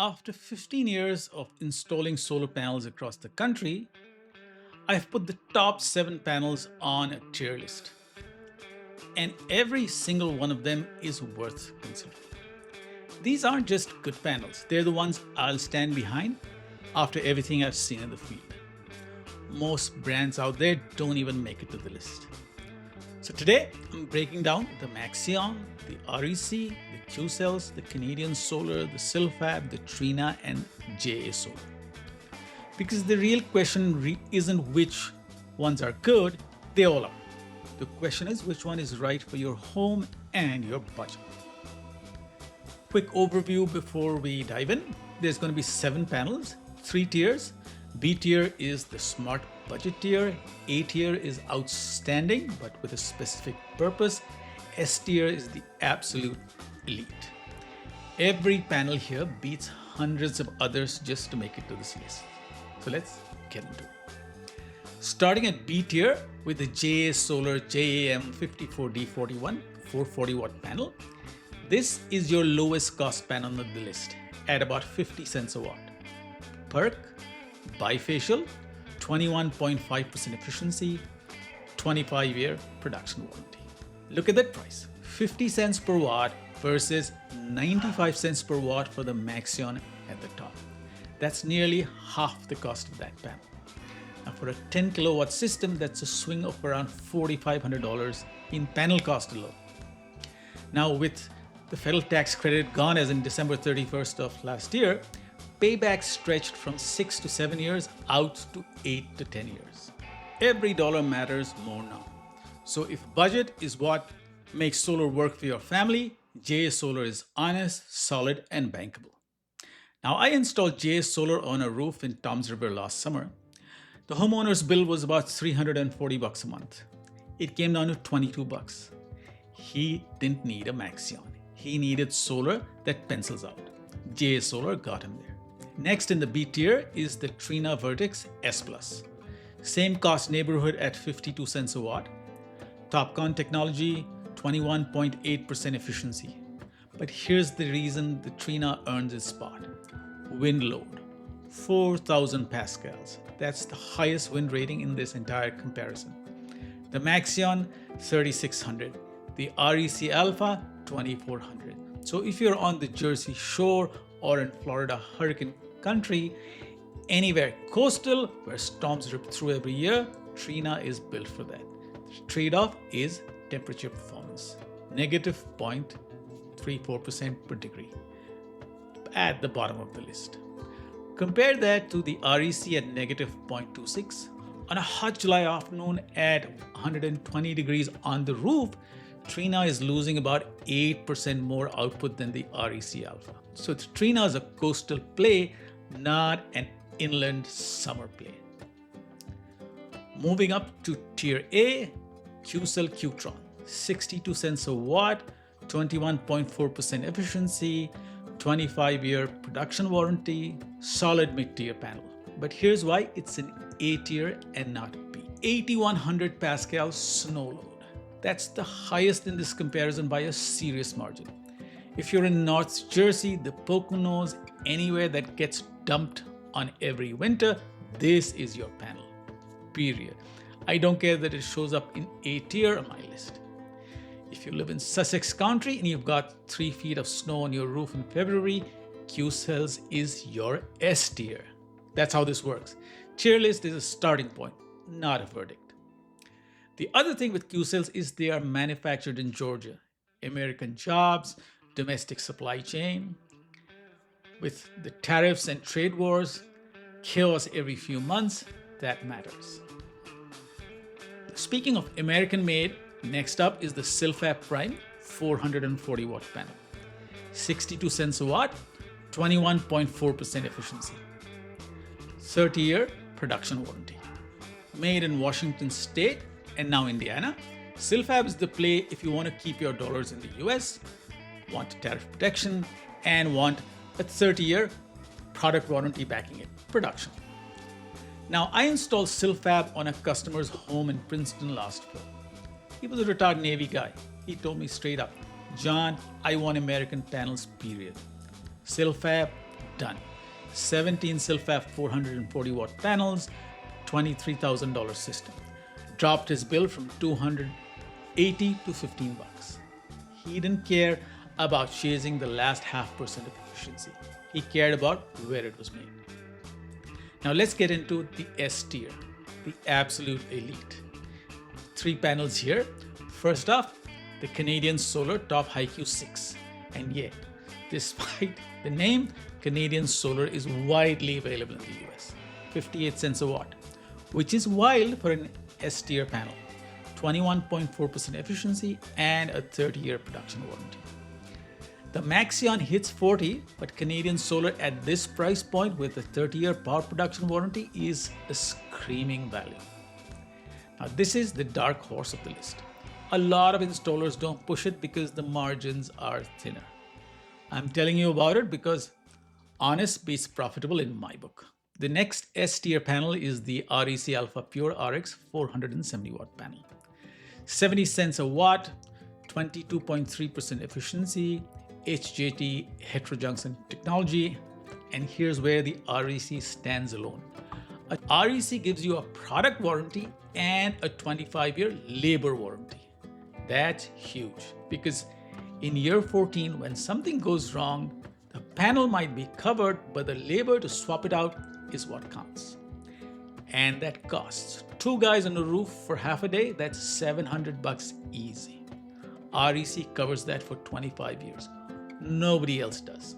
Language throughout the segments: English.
After 15 years of installing solar panels across the country, I've put the top 7 panels on a tier list. And every single one of them is worth considering. These aren't just good panels, they're the ones I'll stand behind after everything I've seen in the field. Most brands out there don't even make it to the list. So today, I'm breaking down the Maxeon, the REC, the Qcells, the Canadian Solar, the Silfab, the Trina, and JA Solar. Because the real question isn't which ones are good, they all are. The question is which one is right for your home and your budget. Quick overview before we dive in. There's going to be 7 panels, 3 tiers. B tier is the smart budget tier. A tier is outstanding but with a specific purpose. S tier is the absolute elite. Every panel here beats hundreds of others just to make it to this list. So let's get into it. Starting at B tier with the JA Solar JAM54D41 440 watt panel. This is your lowest cost panel on the list at about 50 cents a watt. Perk, bifacial, 21.5% efficiency, 25-year production warranty. Look at that price, 50 cents per watt versus 95 cents per watt for the Maxeon at the top. That's nearly half the cost of that panel. Now for a 10 kilowatt system, that's a swing of around $4,500 in panel cost alone. Now with the federal tax credit gone as in December 31st of last year, payback stretched from 6 to 7 years out to 8 to 10 years. Every dollar matters more now. So if budget is what makes solar work for your family, JA Solar is honest, solid, and bankable. Now I installed JA Solar on a roof in Toms River last summer. The homeowner's bill was about $340 a month. It came down to $22. He didn't need a Maxeon. He needed solar that pencils out. JA Solar got him there. Next in the B tier is the Trina Vertex S+. Same cost neighborhood at 52 cents a watt. TOPHiKu6 technology, 21.8% efficiency. But here's the reason the Trina earns its spot. Wind load, 4,000 pascals. That's the highest wind rating in this entire comparison. The Maxeon, 3,600. The REC Alpha, 2,400. So if you're on the Jersey Shore or in Florida hurricane country, anywhere coastal where storms rip through every year, Trina is built for that. The trade-off is temperature performance, negative 0.34% per degree, at the bottom of the list. Compare that to the REC at negative 0.26. On a hot July afternoon at 120 degrees on the roof, Trina is losing about 8% more output than the REC Alpha. So Trina is a coastal play, not an inland summer play. Moving up to tier A, Qcells Q.TRON, 62 cents a watt, 21.4% efficiency, 25-year production warranty, solid mid-tier panel. But here's why it's an A tier and not B. 8,100 pascal snow load. That's the highest in this comparison by a serious margin. If you're in North Jersey, the Poconos, anywhere that gets dumped on every winter, this is your panel, period. I don't care that it shows up in A tier on my list. If you live in Sussex County and you've got 3 feet of snow on your roof in February, Qcells is your S tier. That's how this works. Tier list is a starting point, not a verdict. The other thing with Qcells is they are manufactured in Georgia. American jobs, domestic supply chain. With the tariffs and trade wars, chaos every few months, that matters. Speaking of American made, next up is the Silfab Prime 440 watt panel. 62 cents a watt, 21.4% efficiency. 30-year production warranty. Made in Washington State and now Indiana, Silfab is the play if you want to keep your dollars in the US, want tariff protection, and want a 30-year product warranty backing it, production. Now, I installed Silfab on a customer's home in Princeton last fall. He was a retired Navy guy. He told me straight up, John, I want American panels, period. Silfab done. 17 Silfab 440 watt panels, $23,000 system. Dropped his bill from 280 to 15 bucks. He didn't care about chasing the last 0.5% of efficiency. He cared about where it was made. Now let's get into the S tier, the absolute elite. 3 panels here. First off, the Canadian Solar TOPHiKu6. And yeah, despite the name, Canadian Solar is widely available in the US. 58 cents a watt, which is wild for an S tier panel. 21.4% efficiency and a 30-year production warranty. The Maxeon hits 40, but Canadian Solar at this price point with a 30-year power production warranty is a screaming value. Now this is the dark horse of the list. A lot of installers don't push it because the margins are thinner. I'm telling you about it because honest beats profitable in my book. The next S tier panel is the REC Alpha Pure RX 470 watt panel. 70 cents a watt, 22.3% efficiency, HJT heterojunction technology, and here's where the REC stands alone. A REC gives you a product warranty and a 25-year labor warranty. That's huge because in year 14, when something goes wrong, the panel might be covered, but the labor to swap it out is what counts. And that costs 2 guys on the roof for half a day, that's 700 bucks easy. REC covers that for 25 years. Nobody else does.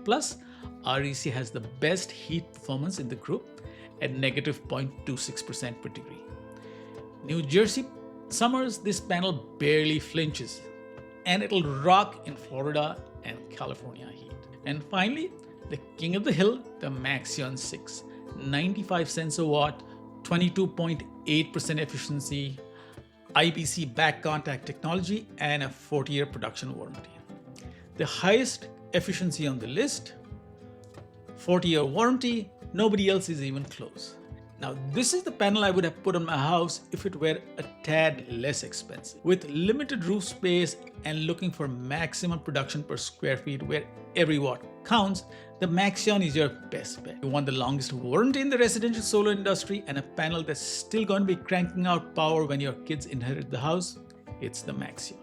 Plus, REC has the best heat performance in the group at negative 0.26% per degree. New Jersey summers, this panel barely flinches, and it'll rock in Florida and California heat. And finally, the king of the hill, the Maxeon 6. 95 cents a watt, 22.8% efficiency, IBC back contact technology, and a 40-year production warranty. The highest efficiency on the list, 40-year warranty, nobody else is even close. Now, this is the panel I would have put on my house if it were a tad less expensive. With limited roof space and looking for maximum production per square feet where every watt counts, the Maxeon is your best bet. You want the longest warranty in the residential solar industry and a panel that's still going to be cranking out power when your kids inherit the house? It's the Maxeon.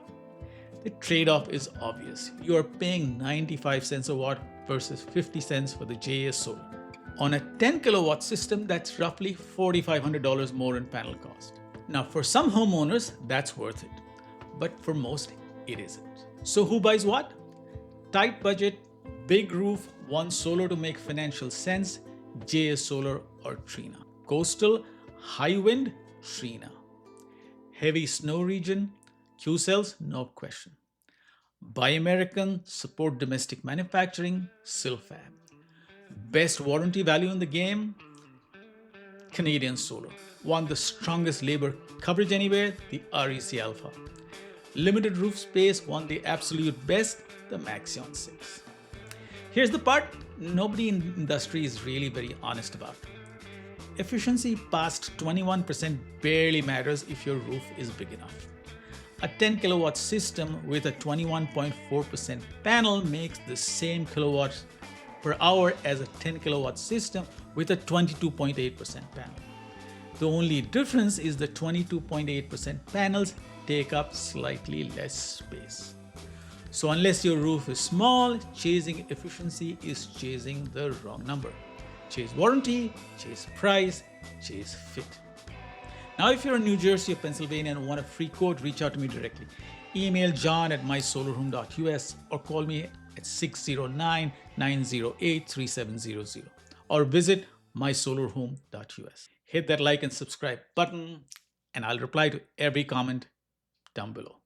The trade-off is obvious. You are paying 95 cents a watt versus 50 cents for the JS Solar. On a 10 kilowatt system, that's roughly $4,500 more in panel cost. Now, for some homeowners, that's worth it, but for most, it isn't. So who buys what? Tight budget, big roof, want solar to make financial sense, JS Solar or Trina. Coastal, high wind, Trina. Heavy snow region, Qcells, no question. Buy American, support domestic manufacturing, Silfab. Best warranty value in the game, Canadian Solar. Want the strongest labor coverage anywhere, the REC Alpha. Limited roof space, want the absolute best, the Maxeon 6. Here's the part nobody in the industry is really very honest about. Efficiency past 21% barely matters if your roof is big enough. A 10 kilowatt system with a 21.4% panel makes the same kilowatts per hour as a 10 kilowatt system with a 22.8% panel. The only difference is the 22.8% panels take up slightly less space. So unless your roof is small, chasing efficiency is chasing the wrong number. Chase warranty, chase price, chase fit. Now, if you're in New Jersey or Pennsylvania and want a free quote, reach out to me directly. Email john@mysolarhome.us or call me at 609-908-3700 or visit mysolarhome.us. Hit that like and subscribe button and I'll reply to every comment down below.